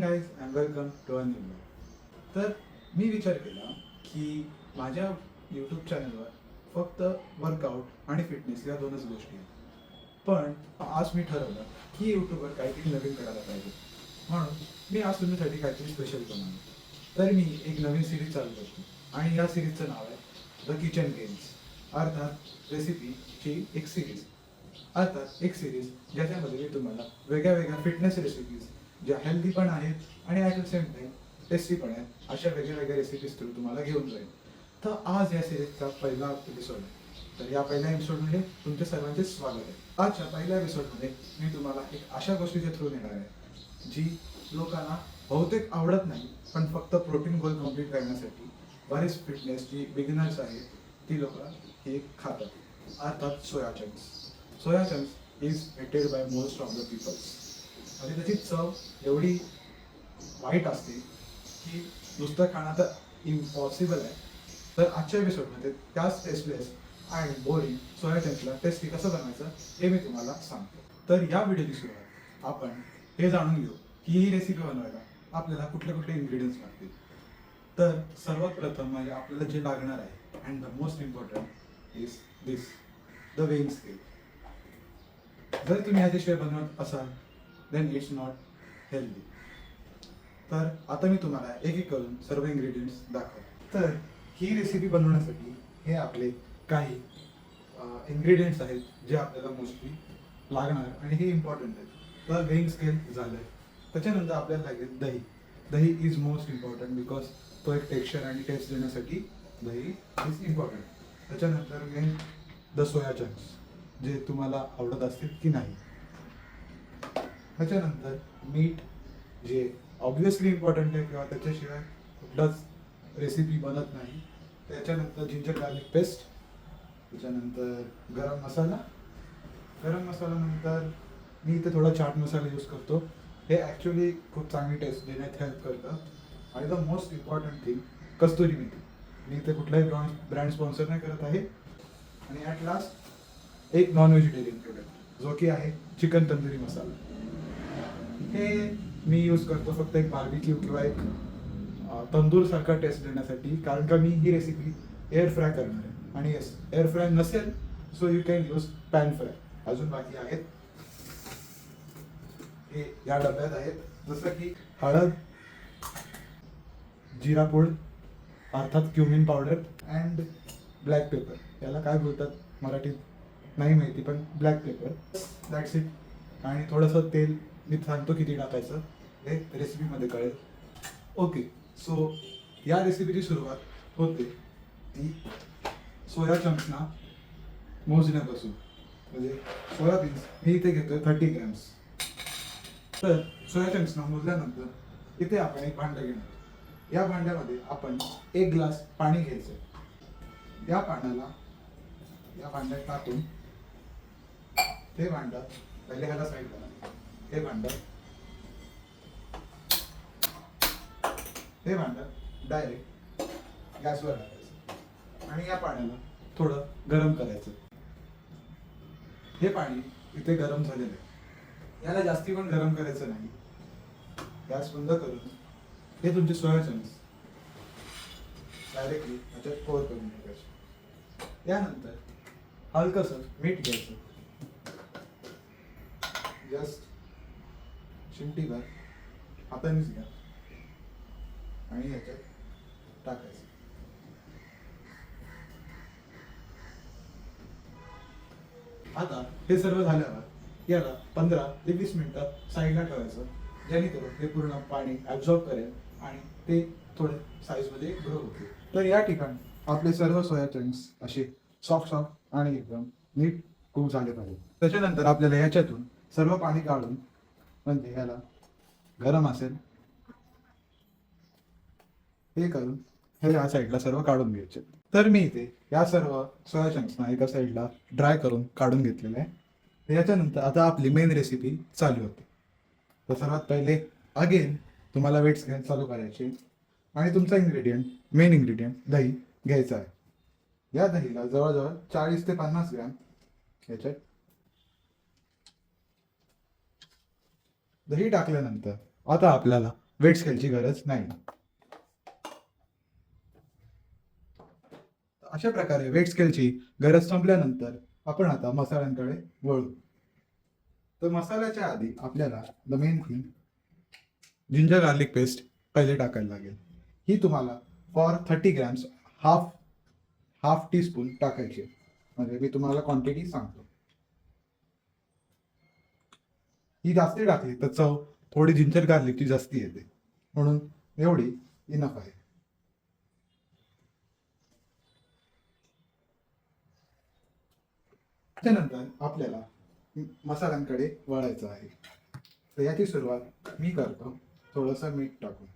Morning guys and welcome to a new blog. तर मी विचार केला की माझ्या यूट्यूब चॅनलवर फक्त वर्कआउट आणि फिटनेस या दोनच गोष्टी आहेत. पण आज मी ठरवलं की यूट्यूबवर काहीतरी नवीन करायला पाहिजे, म्हणून मी आज तुमच्यासाठी काहीतरी स्पेशल बनवलं. तर मी एक नवीन सिरीज चालू करतो आणि या सिरीजचं नाव आहे द किचन गेम्स, अर्थात रेसिपीची एक सिरीज. अर्थात एक सिरीज ज्याच्यामध्ये मी तुम्हाला वेगळ्या वेगळ्या फिटनेस रेसिपीज ज्या हेल्दी पण आहेत आणि at the same time tasty पण आहेत अशा वेगळ्या वेगळ्या रेसिपीज थ्रू तुम्हाला घेऊन जाईल. तर आज या सिरीजचा पहिला एपिसोड आहे. तर या पहिल्या एपिसोडमध्ये तुमच्या सर्वांचे स्वागत आहे. आजच्या पहिल्या एपिसोडमध्ये मी तुम्हाला एक अशा गोष्टीच्या थ्रू नेणार आहे जी लोकांना बहुतेक आवडत नाही, पण फक्त प्रोटीन गोल कम्प्लीट करण्यासाठी बरेच फिटनेस जी बिगिनर्स आहेत ती लोक हे खातात. अर्थात soya chunks. Soya chunks is hated by most of the peoples. आणि त्याची चव एवढी वाईट असते की नुसतं खाणं तर इम्पॉसिबल आहे. तर आजच्या एपिसोडमध्ये त्याच टेस्टलेस आणि बोरिंग सोया चंक्सला टेस्टी कसं बनवायचं हे मी तुम्हाला सांगतो. तर या व्हिडिओची सुरुवात आपण हे जाणून घेऊ की ही रेसिपी बनवायला आपल्याला कुठले कुठले इन्ग्रेडियंट्स लागतील. तर सर्वात प्रथम म्हणजे आपल्याला जे लागणार आहे and the most important is this, the weighing scale. जर तुम्ही ह्याच्याशिवाय बनवत असाल देन इट्स नॉट हेल्दी. तर आता मी तुम्हाला एक एक करून सर्व इन्ग्रेडियंट्स दाखवतो. तर ही रेसिपी बनवण्यासाठी हे आपले काही इन्ग्रेडियंट्स आहेत जे आपल्याला मोस्टली लागणार आणि हे इम्पॉर्टंट आहेत. तर वेइंग स्केल झालं आहे. त्याच्यानंतर आपल्याला लागेल दही. दही इज मोस्ट इम्पॉर्टंट बिकॉज तो एक टेक्स्चर आणि टेस्ट देण्यासाठी दही इज इम्पॉर्टंट. त्याच्यानंतर मेन द सोया चंक्स जे तुम्हाला आवडत असतील की नाही. त्याच्यानंतर मीठ जे ऑब्विसली इम्पॉर्टंट आहे किंवा त्याच्याशिवाय कुठलाच रेसिपी बनत नाही. त्याच्यानंतर जिंजर गार्लिक पेस्ट. त्याच्यानंतर गरम मसाला. गरम मसाल्यानंतर मी इथे थोडा चाट मसाला यूज करतो. हे ॲक्च्युली खूप चांगली टेस्ट देण्यात हेल्प करतं. आणि द मोस्ट इम्पॉर्टंट थिंग कस्तुरी मेथी. मी इथे कुठलाही ब्रँड स्पॉन्सर नाही करत आहे. आणि ॲट लास्ट एक नॉन व्हेजिटेरियन प्रोडक्ट जो की आहे चिकन तंदुरी मसाला. हे मी यूज करतो फक्त एक बार्बिक्यू किंवा एक तंदूरसारखा टेस्ट देण्यासाठी, कारण का मी ही रेसिपी एअर फ्राय करणार आहे. आणि येस, एअर फ्राय नसेल so you can use pan fry. अजून बाकी आहेत हे या डब्यात आहेत, जसं की हळद, जिरा पूड अर्थात cumin powder and black paper. याला काय बोलतात मराठीत नाही माहिती, पण ब्लॅक पेपर. That's it. आणि थोडंसं तेल मी सांगतो किती टाकायचं हे रेसिपीमध्ये कळेल. ओके, सो या रेसिपीची सुरुवात होते ती सोया चंक्सना मोजण्यापासून. म्हणजे सोयाबीन्स मी इथे घेतोय 30 ग्रॅम्स. तर सोया चंक्सना मोजल्यानंतर इथे आपण एक भांडं घेणार. या भांड्यामध्ये आपण 1 ग्लास पाणी घ्यायचं. या पाण्याला या भांड्यात टाकून ते भांडं पहिले ह्याला साईड करा. हे भांडं डायरेक्ट गॅसवर टाकायचं आणि या पाण्याला थोडं गरम करायचं. हे पाणी इथे गरम झालेलं आहे. याला जास्ती पण गरम करायचं नाही. गॅस बंद करून हे तुमचे सोया चंक्स डायरेक्टली ह्याच्यात पोर करून घ्यायचे. त्यानंतर हलकंसं मीठ घ्यायचं, जस्ट चिमटीभर हातानेच घ्या आणि ह्याच्यात टाकायचं. आता हे सर्व झाल्यावर याला 15 ते 20 मिनिटं साईडला ठेवायचं, जेणेकरून हे पूर्ण पाणी ॲब्झॉर्ब करेल आणि ते थोडे साईजमध्ये ग्रो होते. तर या ठिकाणी आपले सर्व सोया चंक्स असे सॉफ्ट आणि एकदम नीट कुक झाले पाहिजे. त्याच्यानंतर आपल्याला याच्यातून सर्व पाणी काढून, म्हणजे याला गरम असेल हे करून हे या साईडला सर्व काढून घ्यायचे. तर मी इथे या सर्व सोया चंक्सना एका साईडला ड्राय करून काढून घेतलेलं आहे. याच्यानंतर आता आपली मेन रेसिपी चालू होते. तर सर्वात पहिले अगेन तुम्हाला वेट्स घ्यायला चालू करायचे आणि तुमचा मेन इन्ग्रेडियंट दही घ्यायचा आहे. या दहीला जवळजवळ 40 ते 50 ग्रॅम याच्यात दही टाकल्यानंतर आता आपल्याला वेट स्केलची गरज नाही. अशा प्रकारे वेट स्केलची गरज संपल्यानंतर आपण आता मसाल्यांकडे वळू. तर मसाल्याच्या आधी आपल्याला the main thing ginger garlic paste पहिले टाकायला लागेल. ही तुम्हाला फॉर 30 ग्रॅम्स हाफ टीस्पून टाकायची. म्हणजे मी तुम्हाला क्वांटिटी सांगतो. ही जास्ती टाकली तर चव थोडी जिंजर गार्लिकची जास्ती येते, म्हणून एवढी इनफ आहे. त्यानंतर आपल्याला मसाल्यांकडे वळायचं आहे. तर याची सुरुवात मी करतो थोडंसं मीठ टाकून.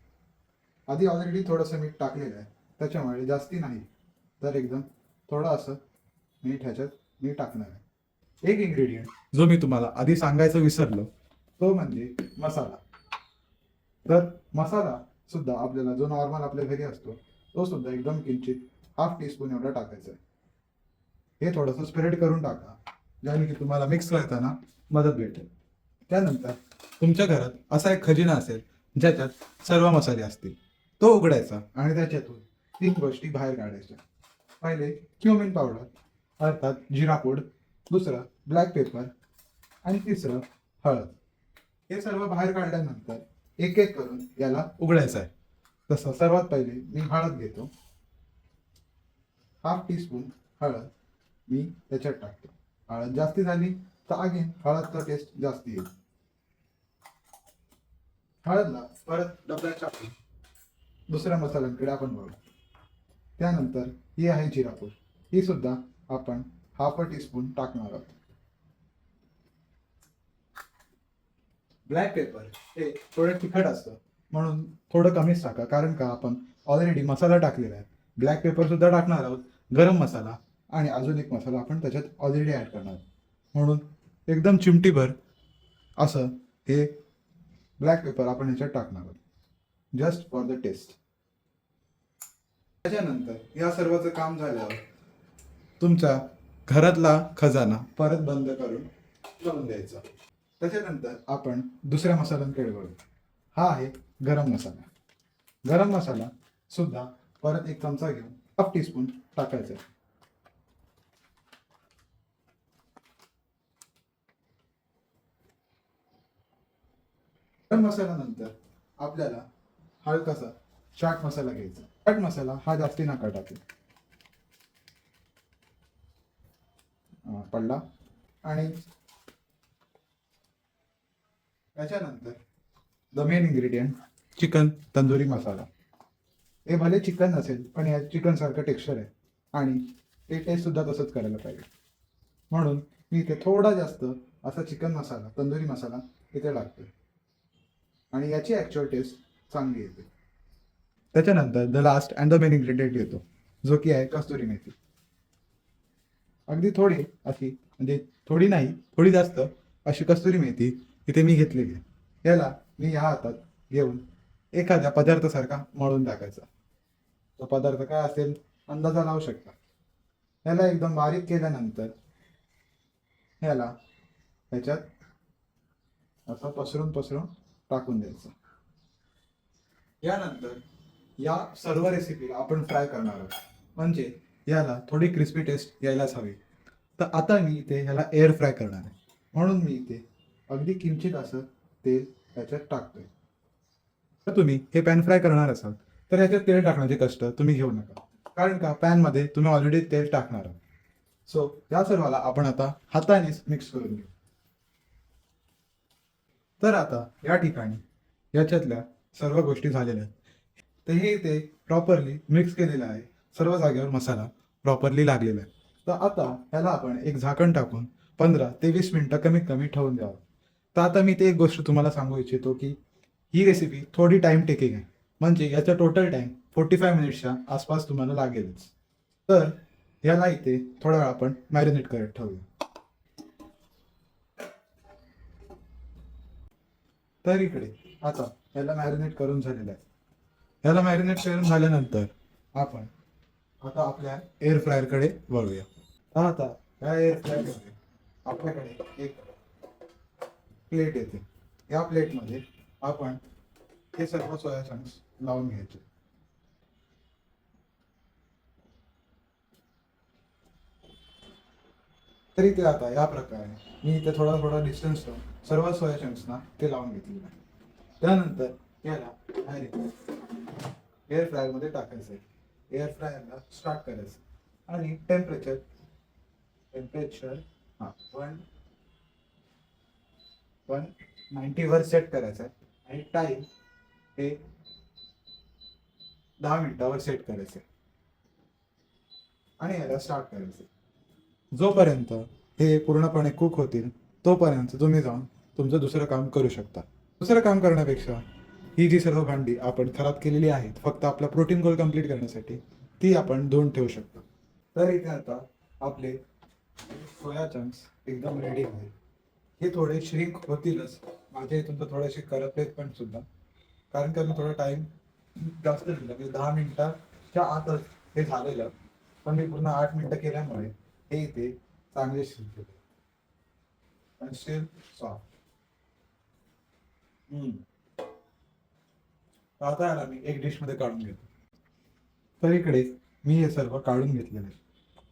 आधी ऑलरेडी थोडंसं मीठ टाकलेलं आहे, त्याच्यामुळे जास्ती नाही, तर एकदम थोडं असं मीठ ह्याच्यात मी टाकणार आहे. एक इन्ग्रेडियंट जो मी तुम्हाला आधी सांगायचं विसरलो तो म्हणजे मसाला. तर मसाला सुद्धा आपल्याला जो नॉर्मल आपल्या घरी असतो तो सुद्धा एकदम किंचित हाफ टीस्पून एवढा टाकायचा आहे. हे थोडंसं स्प्रेड करून टाका, ज्याने की तुम्हाला मिक्स करताना मदत भेटेल. त्यानंतर तुमच्या घरात असा एक खजिना असेल ज्याच्यात सर्व मसाले असतील, तो उघडायचा आणि त्याच्यातून 3 गोष्टी बाहेर काढायच्या. पहिले क्युमिन पावडर अर्थात जिरा पूड, दुसरं ब्लॅक पेपर आणि तिसरं हळद. हे सर्व बाहेर काढल्यानंतर एक एक करून याला उघडायचं आहे. तसं सर्वात पहिले मी हळद घेतो. हाफ टीस्पून हळद मी त्याच्यात टाकतो. हळद जास्ती झाली तर अगेन हळदचा टेस्ट जास्ती येईल. हळदला परत डबऱ्यात टाकून दुसऱ्या मसाल्यांकडे आपण वळू. त्यानंतर ही आहे जिरापूड. ही सुद्धा आपण हाफ टीस्पून टाकणार आहोत. ब्लॅक पेपर हे थोडं तिखट असतं, म्हणून थोडं कमीच टाका, कारण का आपण ऑलरेडी मसाला टाकलेला आहे. ब्लॅक पेपर सुद्धा टाकणार आहोत, गरम मसाला आणि अजून एक मसाला आपण त्याच्यात ऑलरेडी ॲड करणार आहोत, म्हणून एकदम चिमटीभर असं हे ब्लॅक पेपर आपण ह्याच्यात टाकणार आहोत, जस्ट फॉर द टेस्ट. त्याच्यानंतर या सर्वाचं काम झाल्यावर तुमचा घरातला खजाना परत बंद करून लावून द्यायचा. त्याच्यानंतर आपण दुसऱ्या मसाल्यांकडे वळू. हा आहे गरम मसाला. गरम मसाला सुद्धा परत एक चमचा घेऊन हाफ टीस्पून टाकायचा. गरम मसाल्यानंतर आपल्याला हलकासा चाट मसाला घ्यायचा. चाट मसाला हा जास्ती नका टाकू. पडला. आणि त्याच्यानंतर the main ingredient chicken tandoori masala. हे भले चिकन नसेल पण या चिकन सारखं टेक्स्चर आहे आणि ते टेस्ट सुद्धा तसंच करायला पाहिजे, म्हणून मी इथे थोडा जास्त असा चिकन मसाला तंदुरी मसाला इथे टाकतो आणि याची ॲक्च्युअल टेस्ट चांगली येते. त्याच्यानंतर the last and the main ingredient येतो, जो की आहे कस्तुरी मेथी. अगदी थोडी अशी, म्हणजे थोडी नाही थोडी जास्त अशी कस्तुरी मेथी इथे मी घेतलेली आहे. याला मी ह्या हातात घेऊन एखाद्या पदार्थासारखा मळून टाकायचा. तो पदार्थ काय असेल अंदाजा लावू शकता. याला एकदम बारीक केल्यानंतर ह्याला ह्याच्यात असं पसरून टाकून द्यायचं. यानंतर या सर्व रेसिपीला आपण फ्राय करणार आहोत, म्हणजे याला थोडी क्रिस्पी टेस्ट यायलाच हवी. तर आता मी इथे ह्याला एअर फ्राय करणार आहे, म्हणून मी इथे अगदी किंचित असं तेल त्याच्यात टाकतोय. तर तुम्ही हे पॅन फ्राय करणार असाल तर ह्याच्यात तेल टाकण्याचे कष्ट तुम्ही घेऊ नका, कारण का पॅनमध्ये तुम्ही ऑलरेडी तेल टाकणार आहात. सो या सर्वाला आपण आता हातानेच मिक्स करून घेऊ. तर आता या ठिकाणी याच्यातल्या सर्व गोष्टी झालेल्या आहेत. तर हे ते प्रॉपरली मिक्स केलेलं आहे. सर्व जागेवर मसाला प्रॉपरली लागलेला आहे. तर आता ह्याला आपण एक झाकण टाकून 15 ते 20 मिनिटं कमीत कमी ठेवून द्यावं. तर आता मी ते एक गोष्ट तुम्हाला सांगू इच्छितो की ही रेसिपी थोडी टाईम टेकिंग आहे, म्हणजे याचा टोटल टाईम 45 मिनिट्सच्या आसपास तुम्हाला लागेलच. तर याला इथे थोडा वेळ आपण मॅरिनेट करत ठेवूया. तर इकडे आता याला मॅरिनेट करून झालेलं आहे. याला मॅरिनेट करून झाल्यानंतर आपण आता आपल्या एअर फ्रायरकडे वळूया. आता या एअर फ्रायरमध्ये आपल्याकडे एक प्लेट येते. या प्लेटमध्ये आपण हे सर्व सोया चंक्स लावून घ्यायचे. तरी ते आता या प्रकारे मी इथे थोडा थोडा डिस्टन्स ठेवून सर्व सोया चंक्सना ते लावून घेतलेलं आहे. त्यानंतर याला एअर फ्रायरमध्ये टाकायचं आहे. एअर फ्रायरला स्टार्ट करायचं आणि टेम्परेचर हां 190वर सेट करायचं आहे आणि टाईम हे 10 मिनिटावर सेट करायचं आहे आणि याला स्टार्ट करायचं. जोपर्यंत हे पूर्णपणे कुक होतील तोपर्यंत तुम्ही जाऊन तुमचं दुसरं काम करू शकता. दुसरं काम करण्यापेक्षा ही जी सर्व भांडी आपण खराब केलेली आहेत फक्त आपला प्रोटीन गोल कंप्लीट करण्यासाठी ती आपण धुवून ठेवू शकतो. तर इथे आता आपले सोया चंक्स एकदम रेडी आहेत. हे थोडे श्रिंक होतीलच, माझ्या इथून तर थोडेसे करपलेत पण सुद्धा, कारण की आम्ही थोडा टाइम जास्त दिला म्हणजे 10 मिनिटाच्या आतच हे झालेलं, पण मी पूर्ण 8 मिनिटं केल्यामुळे हे इथे चांगले श्रिंक होते आणि स्टील सॉफ्ट. आता याला मी एक डिश मध्ये काढून घेतो. तर इकडे मी हे सर्व काढून घेतलेले आहे.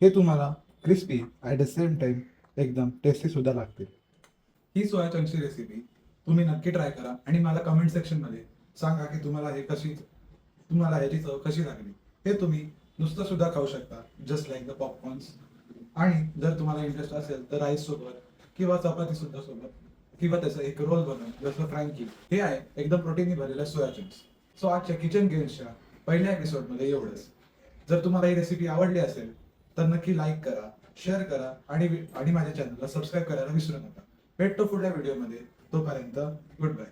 हे तुम्हाला crispy at the same time एकदम टेस्टी सुद्धा लागतील. ही सोया चंक्सची रेसिपी तुम्ही नक्की ट्राय करा आणि मला कमेंट सेक्शनमध्ये सांगा की तुम्हाला ह्याची चव कशी लागली. हे तुम्ही नुसतं सुद्धा खाऊ शकता जस्ट लाईक द पॉपकॉर्न्स, आणि जर तुम्हाला इंटरेस्ट असेल तर राईस सोबत किंवा चपाती सुद्धा सोबत किंवा त्याचं एक रोल बनवून जसं फ्रँकी. हे आहे एकदम प्रोटीननी भरलेलं सोया चंक्स. सो आजच्या किचन गेम्सच्या पहिल्या एपिसोडमध्ये एवढंच. जर तुम्हाला ही रेसिपी आवडली असेल तर नक्की लाईक करा, शेअर करा आणि माझ्या चॅनलला सबस्क्राईब करायला विसरू नका. भेटतो पुढल्या व्हिडिओमध्ये. तोपर्यंत गुड बाय.